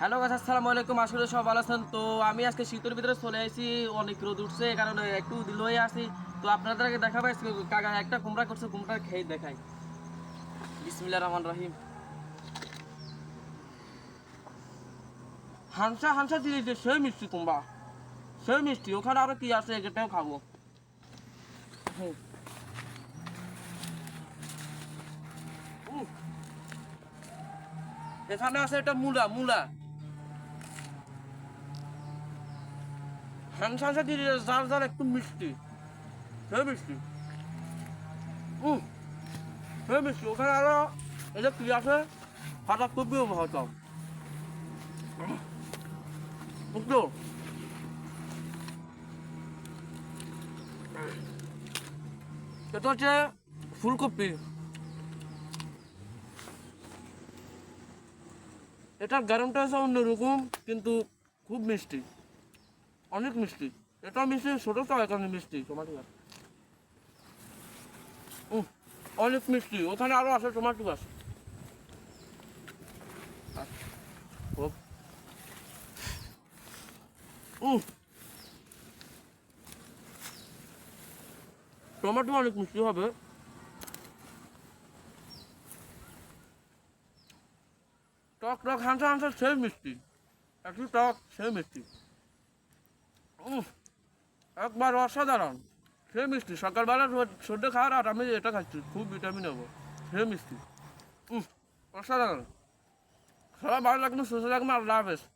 Hello গাছ, আসসালামু আলাইকুম। আসলে সব ভালো আছেন? তো আমি আজকে শীতের ভিতরে চলে আসি, অনেক রোদ উঠছে কারণে একটু দিল হয়ে আসি। তো আপনাদেরকে দেখাবো আজকে কাকা একটা কুমড়া করছে, কুমড়া খেয়ে দেখাই। বিসমিল্লাহির রহমানির রহিম। হানসা হানসা জিনিস সেই মিষ্টি কুমড়া, সেই মিষ্টি। ওখানে আরো কি আছে এটাও খাবো। হুম, উম, এখানে আছে এটা মূলা মূলা। হানসা হানসা জিনিস, যার যার একটু মিষ্টি, সেই মিষ্টি। উম, সেই মিষ্টি। ওখানে আরো এটা কি আছে, ফাটা কপিও হয়তো বুঝলো। এটা হচ্ছে ফুলকপি। এটার গ্যারামটা হচ্ছে অন্যরকম, কিন্তু খুব মিষ্টি, অনেক মিষ্টি। এটা মিষ্টি, ছোটো তো এখানে মিষ্টি টমাটো গাছ। অনেক মিষ্টি। ওখানে আরও আছে টমাটো গাছ। খুব টমাটো অনেক মিষ্টি হবে। টক টক হাঁসা হাঁসা সেই মিষ্টি, একটু টক সেই মিষ্টি। উম, একবার অসাধারণ, সেই মিষ্টি। সকালবেলা সর্ষে খাওয়ার আর আমি এটা খাচ্ছি, খুব ভিটামিন হবো, সেই মিষ্টি। অসাধারণ। সবাই ভালো লাগবে, সুস্থ থাকবে। আল্লাহ হাফেজ।